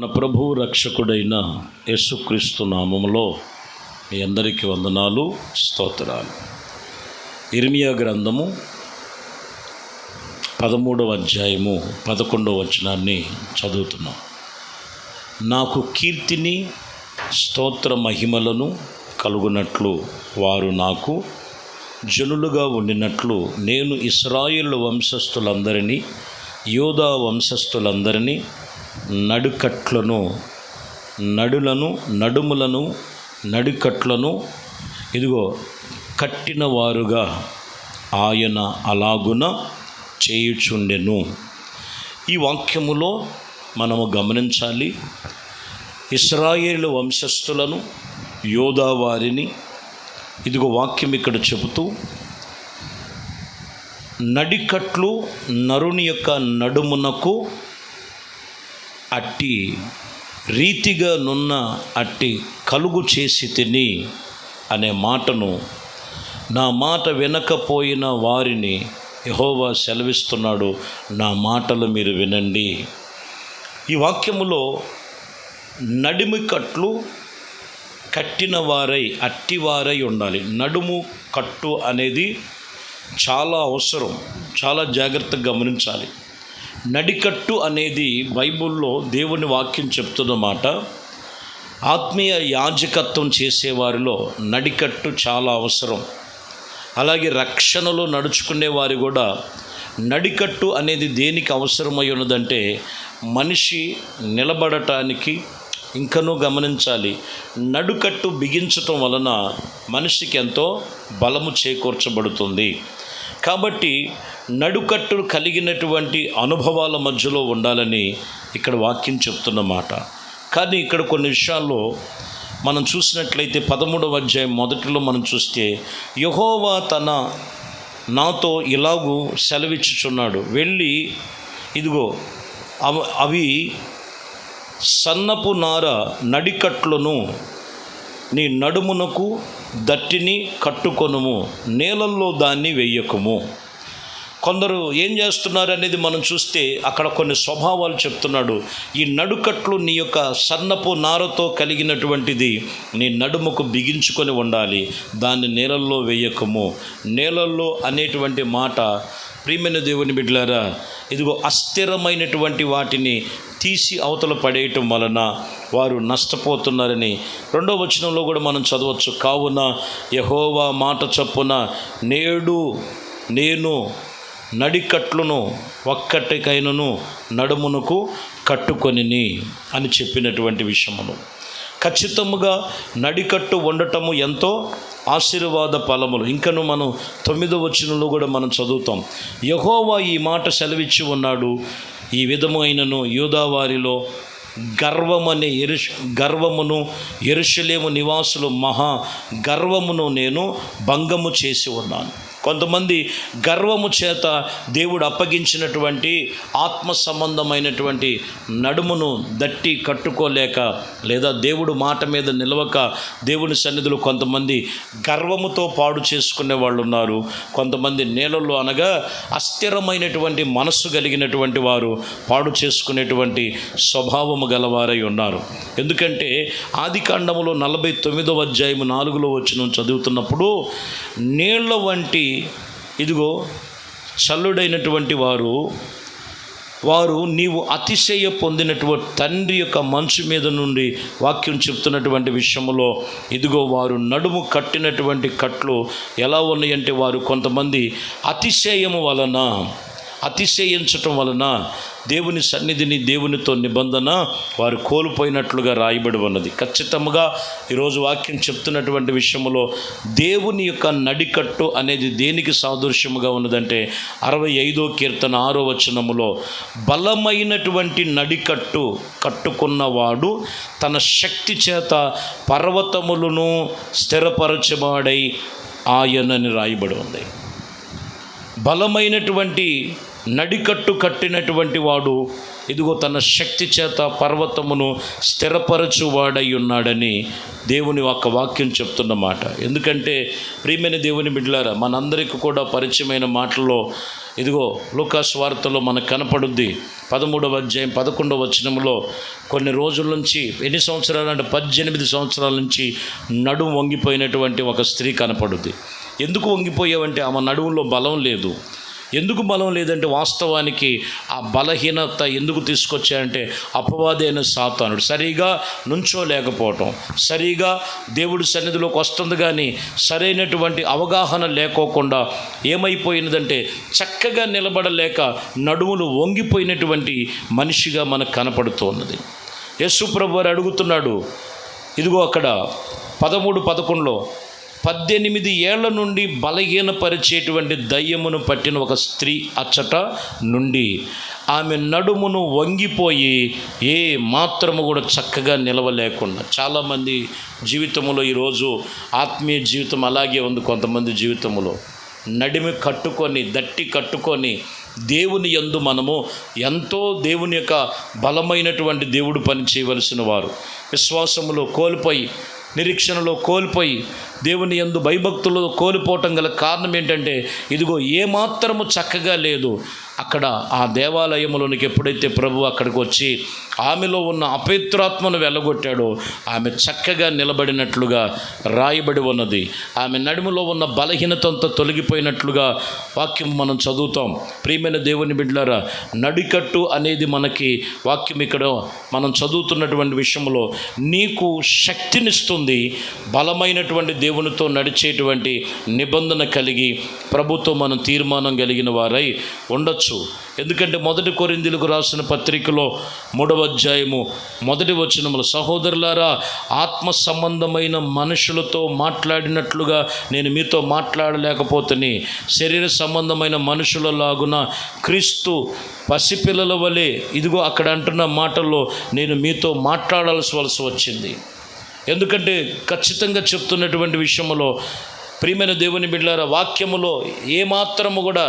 మన ప్రభు రక్షకుడైన యేసుక్రీస్తు నామములో మీ అందరికీ వందనాలు, స్తోత్రాలు. ఇర్మియా గ్రంథము 13వ అధ్యాయము 11వ వచనాన్ని చదువుతున్నాం. నాకు కీర్తిని స్తోత్ర మహిమలను కలుగునట్లు వారు నాకు జనులుగా ఉండినట్లు నేను ఇశ్రాయేలు వంశస్థులందరినీ యూదా వంశస్థులందరినీ నడుకట్లను నడుములను నడికట్లను ఇదిగో కట్టిన వారుగా ఆయన అలాగున చేయుచుండెను. ఈ వాక్యములో మనము గమనించాలి. ఇశ్రాయేలు వంశస్థులను యూదా వారిని ఇదిగో వాక్యం ఇక్కడ చెబుతూ నడికట్లు నరుని యొక్క నడుమునకు అట్టి రీతిగా నున్న అట్టి కలుగు చేసి తిని అనే మాటను, నా మాట వినకపోయిన వారిని యెహోవా సెలవిస్తున్నాడు, నా మాటలు మీరు వినండి. ఈ వాక్యములో నడిమి కట్లు కట్టిన వారై అట్టివారై ఉండాలి. నడుము కట్టు అనేది చాలా అవసరం, చాలా జాగ్రత్తగా గమనించాలి. నడికట్టు అనేది బైబిల్లో దేవుని వాక్యం చెప్తున్న మాట. ఆత్మీయ యాజకత్వం చేసేవారిలో నడికట్టు చాలా అవసరం. అలాగే రక్షణలో నడుచుకునే వారు కూడా నడికట్టు అనేది దేనికి అవసరమై ఉన్నదంటే మనిషి నిలబడటానికి. ఇంకనూ గమనించాలి, నడుకట్టు బిగించటం వలన మనిషికి ఎంతో బలము చేకూర్చబడుతుంది. కాబట్టి నడుకట్టు కలిగినటువంటి అనుభవాల మధ్యలో ఉండాలని ఇక్కడ వాక్యం చెప్తున్నమాట. కానీ ఇక్కడ కొన్ని విషయాల్లో మనం చూసినట్లయితే 13వ అధ్యాయం మొదటిలో మనం చూస్తే యెహోవా నాతో ఇలాగూ సెలవిచ్చుచున్నాడు, వెళ్ళి ఇదిగో అవి సన్నపు నార నడికట్లను నీ నడుమునకు దట్టిని కట్టుకొనుము, నేలల్లో దాన్ని వెయ్యకుము. కొందరు ఏం చేస్తున్నారు అనేది మనం చూస్తే అక్కడ కొన్ని స్వభావాలు చెప్తున్నాడు. ఈ నడుకట్లు నీ యొక్క సన్నపు నారతో కలిగినటువంటిది నీ నడుముకు బిగించుకొని ఉండాలి, దాన్ని నేలల్లో వెయ్యకము. నేలల్లో అనేటువంటి మాట ప్రియమైన దేవుని బిడ్డలారా, ఇదిగో అస్థిరమైనటువంటి వాటిని తీసి అవతల పడేయటం వలన వారు నష్టపోతున్నారని 2వ వచనంలో కూడా మనం చదవచ్చు. కావున యెహోవా మాట చొప్పున నేడు నేను నడికట్లను ఒక్కటికైనను నడుమునకు కట్టుకొనిని అని చెప్పినటువంటి విషయమును. ఖచ్చితంగా నడికట్టు ఉండటము ఎంతో ఆశీర్వాద ఫలములు. ఇంకను మనం 9వ వచనంలో కూడా మనం చదువుతాం. యెహోవా ఈ మాట సెలవిచ్చి ఉన్నాడు, ఈ విధమైనను యూదా వారిలో గర్వమును యెరూషలేము నివాసులు మహా గర్వమును నేను భంగము చేసి ఉన్నాను. కొంతమంది గర్వము చేత దేవుడు అప్పగించినటువంటి ఆత్మ సంబంధమైనటువంటి నడుమును దట్టి కట్టుకోలేక, లేదా దేవుడు మాట మీద నిలవక దేవుని సన్నిధిలో కొంతమంది గర్వముతో పాడు చేసుకునే వాళ్ళు ఉన్నారు. కొంతమంది నేలల్లో అనగా అస్థిరమైనటువంటి మనస్సు కలిగినటువంటి వారు పాడు చేసుకునేటువంటి స్వభావము గలవారై ఉన్నారు. ఎందుకంటే ఆదికాండములో 49వ అధ్యాయము 4వ వచనం చదువుతున్నప్పుడు నీళ్ల వంటి ఇదిగో చల్లుడైనటువంటి వారు నీవు అతిశయ పొందినటువంటి తండ్రి యొక్క మంచు మీద నుండి వాక్యం చెప్తున్నటువంటి విషయంలో ఇదిగో వారు నడుము కట్టినటువంటి కట్లు ఎలా ఉన్నాయంటే, వారు కొంతమంది అతిశయించటం వలన దేవుని సన్నిధిని, దేవునితో నిబంధన వారు కోల్పోయినట్లుగా రాయబడి ఉన్నది. ఖచ్చితంగా ఈరోజు వాక్యం చెప్తున్నటువంటి విషయంలో దేవుని యొక్క నడికట్టు అనేది దేనికి సాదృశ్యముగా ఉన్నదంటే 65వ కీర్తన 6వ వచనములో బలమైనటువంటి నడికట్టు కట్టుకున్నవాడు తన శక్తి చేత పర్వతములను స్థిరపరచబడై ఆయనని రాయబడి ఉంది. బలమైనటువంటి నడికట్టు కట్టినటువంటి వాడు ఇదిగో తన శక్తి చేత పర్వతమును స్థిరపరచువాడై ఉన్నాడని దేవుని ఒక వాక్యం చెప్తున్నమాట. ఎందుకంటే ప్రియమైన దేవుని బిడ్డలారా, మనందరికీ కూడా పరిచయమైన మాటల్లో ఇదిగో లూకా సువార్తలో మనకు కనపడుద్ది. 13వ అధ్యాయం 11వ వచనంలో కొన్ని రోజుల నుంచి, ఎన్ని సంవత్సరాలు అంటే 18 సంవత్సరాల నుంచి నడుము వంగిపోయినటువంటి ఒక స్త్రీ కనపడుద్ది. ఎందుకు వంగిపోయావంటే ఆమె నడుములో బలం లేదు. ఎందుకు బలం లేదంటే వాస్తవానికి ఆ బలహీనత ఎందుకు తీసుకొచ్చాయంటే అపవాదైన సాతానుడు సరిగా నుంచోలేకపోవటం, సరిగా దేవుడి సన్నిధిలోకి వస్తుంది కానీ సరైనటువంటి అవగాహన లేకోకుండా ఏమైపోయినదంటే చక్కగా నిలబడలేక నడుములు వంగిపోయినటువంటి మనిషిగా మనకు కనపడుతూ ఉన్నది. యేసు ప్రభువు వారు అడుగుతున్నాడు, ఇదిగో అక్కడ 13:11లో 18 ఏళ్ల నుండి బలహీనపరిచేటువంటి దయ్యమును పట్టిన ఒక స్త్రీ అచ్చట నుండి ఆమె నడుమును వంగిపోయి ఏ మాత్రము కూడా చక్కగా నిలవలేకుండా. చాలామంది జీవితంలో ఈరోజు ఆత్మీయ జీవితం అలాగే ఉంది. కొంతమంది జీవితంలో నడిమి కట్టుకొని దట్టి కట్టుకొని దేవుని యందు మనము ఎంతో దేవుని యొక్క బలమైనటువంటి దేవుడు పని చేయవలసిన వారు విశ్వాసములో కోల్పోయి, నిరీక్షణలో కోల్పోయి, దేవుని యందు భయభక్తులు కోల్పోవటం గల కారణం ఏంటంటే ఇదిగో ఏమాత్రము చక్కగా లేదు. అక్కడ ఆ దేవాలయంలోనికి ఎప్పుడైతే ప్రభు అక్కడికి వచ్చి ఆమెలో ఉన్న అపవిత్రాత్మను వెళ్ళగొట్టాడో ఆమె చక్కగా నిలబడినట్లుగా రాయబడి ఉన్నది. ఆమె నడుములో ఉన్న బలహీనతంతో తొలగిపోయినట్లుగా వాక్యం మనం చదువుతాం. ప్రియమైన దేవుని బిడ్డలారా, నడికట్టు అనేది మనకి వాక్యం ఇక్కడ మనం చదువుతున్నటువంటి విషయంలో నీకు శక్తినిస్తుంది. బలమైనటువంటి దేవునితో నడిచేటువంటి నిబంధన కలిగి ప్రభుతో మనం తీర్మానం కలిగిన వారై ఉండొచ్చు. ఎందుకంటే 1 కొరింథీయులకు రాసిన పత్రికలో 3వ అధ్యాయము 1వ వచనములో, సహోదరులారా, ఆత్మ సంబంధమైన మనుషులతో మాట్లాడినట్లుగా నేను మీతో మాట్లాడలేకపోతేనే శరీర సంబంధమైన మనుషులలాగున క్రీస్తు పసిపిల్లల వలె ఇదిగో అక్కడ అంటున్న మాటల్లో నేను మీతో మాట్లాడాల్సి వచ్చింది. ఎందుకంటే ఖచ్చితంగా చెప్తున్నటువంటి విషయంలో ప్రియమైన దేవుని బిడ్డలారా, వాక్యములో ఏమాత్రము కూడా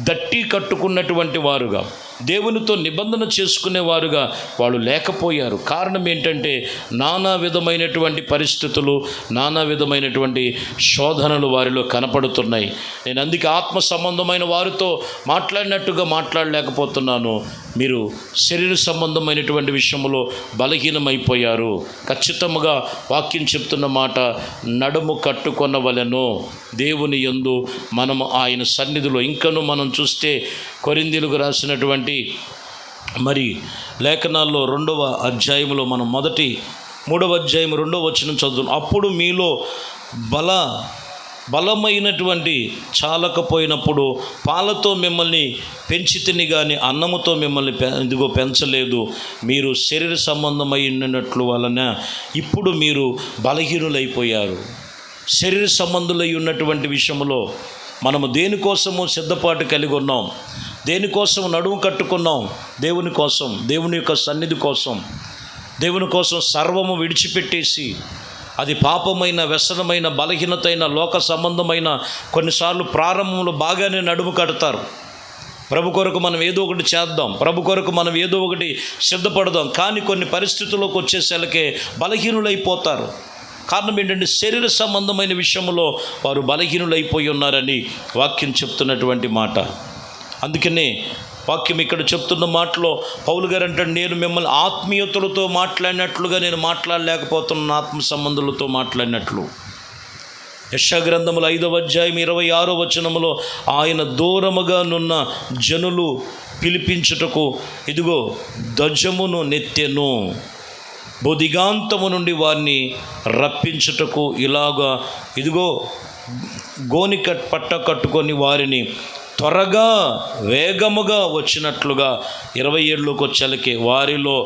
దట్టి కట్టుకున్నటువంటి వారుగా, దేవునితో నిబంధన చేసుకునేవారుగా వాళ్ళు లేకపోయారు. కారణం ఏంటంటే నానా విధమైనటువంటి పరిస్థితులు, నానా విధమైనటువంటి శోధనలు వారిలో కనపడుతున్నాయి. నేను అందుకే ఆత్మ సంబంధమైన వారితో మాట్లాడినట్టుగా మాట్లాడలేకపోతున్నాను. మీరు శరీర సంబంధమైనటువంటి విషయంలో బలహీనమైపోయారు. ఖచ్చితంగా వాక్యం చెప్తున్న మాట, నడుము కట్టుకొన్న వలెను దేవుని యందు మనము ఆయన సన్నిధిలో. ఇంకను మనం చూస్తే కొరింథీయులకు రాసినటువంటి మరి లేఖనాల్లో 2వ అధ్యాయంలో మనం 3వ అధ్యాయం 2వ వచనం చదువుతాం. అప్పుడు మీలో బలమైనటువంటి చాలకపోయినప్పుడు పాలతో మిమ్మల్ని పెంచితిని కానీ అన్నముతో మిమ్మల్ని ఇదిగో పెంచలేదు. మీరు శరీర సంబంధమైనట్లు వలన ఇప్పుడు మీరు బలహీనులైపోయారు. శరీర సంబంధులై ఉన్నటువంటి విషయంలో మనము దేనికోసము సిద్ధపాటు కలిగి ఉన్నాం, దేనికోసం నడుము కట్టుకున్నాం? దేవుని కోసం, దేవుని యొక్క సన్నిధి కోసం, దేవుని కోసం సర్వము విడిచిపెట్టేసి అది పాపమైన, వ్యసనమైన, బలహీనతైన, లోక సంబంధమైన కొన్నిసార్లు ప్రారంభంలో బాగానే నడుము కడతారు. ప్రభు కొరకు మనం ఏదో ఒకటి చేద్దాం, ప్రభు కొరకు మనం ఏదో ఒకటి సిద్ధపడదాం. కానీ కొన్ని పరిస్థితుల్లోకి వచ్చేసరికి బలహీనులైపోతారు. కారణం ఏంటంటే శరీర సంబంధమైన విషయంలో వారు బలహీనులైపోయి ఉన్నారని వాక్యం చెప్తున్నటువంటి మాట. అందుకనే వాక్యం ఇక్కడ చెప్తున్న మాటలో పౌలు గారు అంటాడు, నేను మిమ్మల్ని ఆత్మీయతలతో మాట్లాడినట్లుగా నేను మాట్లాడలేకపోతున్నాను, ఆత్మ సంబంధులతో మాట్లాడినట్లు. యెషయా గ్రంథములో 5వ అధ్యాయం 26వ వచనములో, ఆయన దూరముగా నున్న జనులు పిలిపించుటకు ఇదిగో ధ్వజమును నెత్తెను, బొదిగాంతము నుండి వారిని రప్పించుటకు ఇలాగా ఇదిగో గోని పట్ట కట్టుకొని వారిని త్వరగా వేగముగా వచ్చినట్లుగా 27లోకి వచ్చేలకే వారిలో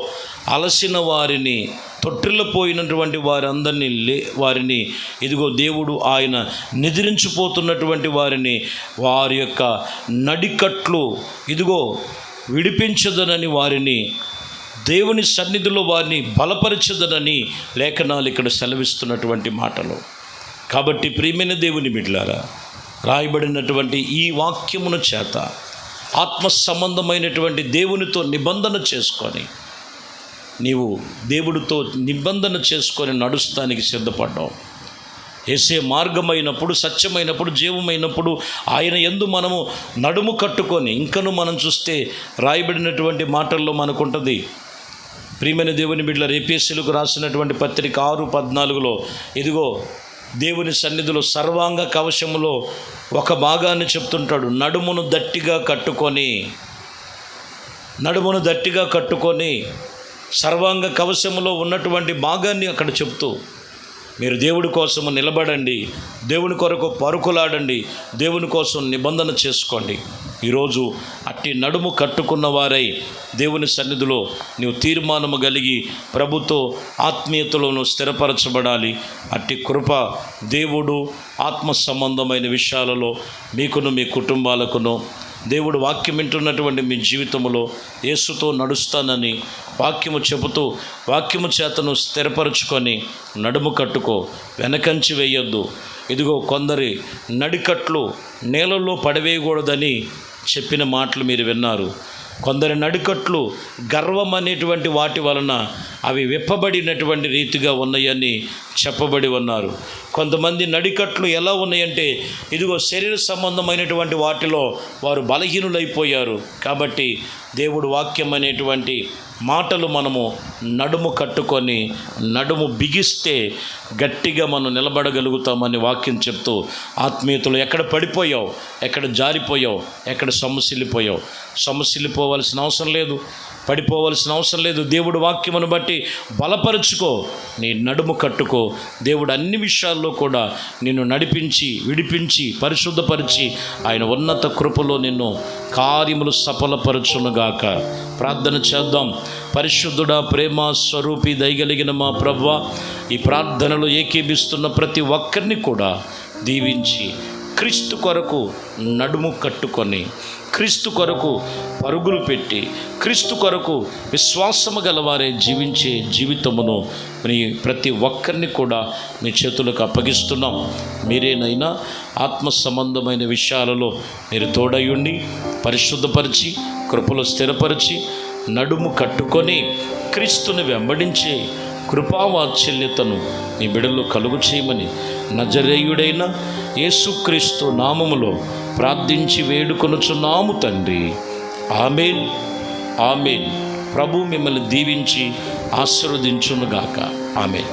అలసిన వారిని, తొట్టిల్లిపోయినటువంటి వారిని ఇదిగో దేవుడు ఆయన నిద్రించిపోతున్నటువంటి వారిని వారి యొక్క నడికట్లు ఇదిగో విడిపించదనని, వారిని దేవుని సన్నిధిలో వారిని బలపరచదనని లేఖనాలు ఇక్కడ సెలవిస్తున్నటువంటి మాటలు. కాబట్టి ప్రియమైన దేవుని బిడ్డలారా, రాయబడినటువంటి ఈ వాక్యమును చేత ఆత్మ సంబంధమైనటువంటి దేవునితో నిబంధన చేసుకొని నీవు దేవుడితో నిబంధన చేసుకొని నడుస్తానికి సిద్ధపడ్డావు. యేసే మార్గమైనప్పుడు, సత్యమైనప్పుడు, జీవమైనప్పుడు ఆయన యందు మనము నడుము కట్టుకొని, ఇంకను మనం చూస్తే రాయబడినటువంటి మాటల్లో మనకుంటుంది. ప్రియమైన దేవుని బిడ్డలారా, ఎఫెసీయులకు రాసినటువంటి పత్రిక 6:14 ఇదిగో దేవుని సన్నిధిలో సర్వాంగ కవచములో ఒక భాగాన్ని చెప్తుంటాడు. నడుమును దట్టిగా కట్టుకొని సర్వాంగ కవచములో ఉన్నటువంటి భాగాన్ని అక్కడ చెప్తూ, మీరు దేవుడి కోసము నిలబడండి, దేవుని కొరకు పరుకులాడండి, దేవుని కోసం నిబంధన చేసుకోండి. ఈరోజు అట్టి నడుము కట్టుకున్న వారై దేవుని సన్నిధిలో నీవు తీర్మానము కలిగి ప్రభుతో ఆత్మీయతలోను స్థిరపరచబడాలి. అట్టి కృప దేవుడు ఆత్మ సంబంధమైన విషయాలలో మీకును మీ కుటుంబాలకును, దేవుడు వాక్యం వింటున్నటువంటి మీ జీవితంలో యేసుతో నడుస్తానని వాక్యము చెబుతూ వాక్యము చేతను స్థిరపరచుకొని నడుము కట్టుకో, వెనకంచి వేయొద్దు. ఇదిగో కొందరి నడికట్లు నేలలో పడవేయకూడదని చెప్పిన మాటలు మీరు విన్నారు. కొందరి నడికట్లు గర్వం అనేటువంటి వాటి వలన అవి విప్పబడినటువంటి రీతిగా ఉన్నాయని చెప్పబడి ఉన్నారు. కొంతమంది నడికట్లు ఎలా ఉన్నాయంటే ఇదిగో శరీర సంబంధమైనటువంటి వాటిలో వారు బలహీనులైపోయారు. కాబట్టి దేవుడు వాక్యం అనేటువంటి మాటలు మనము నడుము కట్టుకొని నడుము బిగిస్తే గట్టిగా మనం నిలబడగలుగుతామని వాక్యం చెప్తూ, ఆత్మీయతలో ఎక్కడ పడిపోయావు, ఎక్కడ జారిపోయావు, ఎక్కడ సొమ్మసిల్లిపోవాల్సిన అవసరం లేదు, పడిపోవలసిన అవసరం లేదు. దేవుడు వాక్యమును బట్టి బలపరుచుకో, నీ నడుము కట్టుకో. దేవుడు అన్ని విషయాల్లో కూడా నిన్ను నడిపించి, విడిపించి, పరిశుద్ధపరిచి ఆయన ఉన్నత కృపలో నిన్ను కార్యములు సఫలపరచునుగాక. ప్రార్థన చేద్దాం. పరిశుద్ధుడా, ప్రేమ స్వరూపి, దయగలిగిన మా ప్రభువా, ఈ ప్రార్థనలో ఏకీభిస్తున్న ప్రతి ఒక్కరిని కూడా దీవించి క్రీస్తు కొరకు నడుము కట్టుకొని, క్రీస్తు కొరకు పరుగులు పెట్టి, క్రీస్తు కొరకు విశ్వాసము గలవారే జీవించే జీవితమును మీ ప్రతి ఒక్కరిని కూడా మీ చేతులకు అప్పగిస్తున్నాం. మీరేనైనా ఆత్మ సంబంధమైన విషయాలలో మీరు తోడయుండి పరిశుద్ధపరిచి, కృపలో స్థిరపరిచి, నడుము కట్టుకొని క్రీస్తుని వెంబడించే కృపావాత్సల్యతను మీ బిడ్డల్లో కలుగు చేయమని నజరేయుడైన యేసుక్రీస్తు నామములో ప్రార్థించి వేడుకొనుచున్నాము తండ్రి. ఆమేన్, ఆమేన్. ప్రభు మిమ్మల్ని దీవించి ఆశీర్వదించునుగాక. ఆమేన్.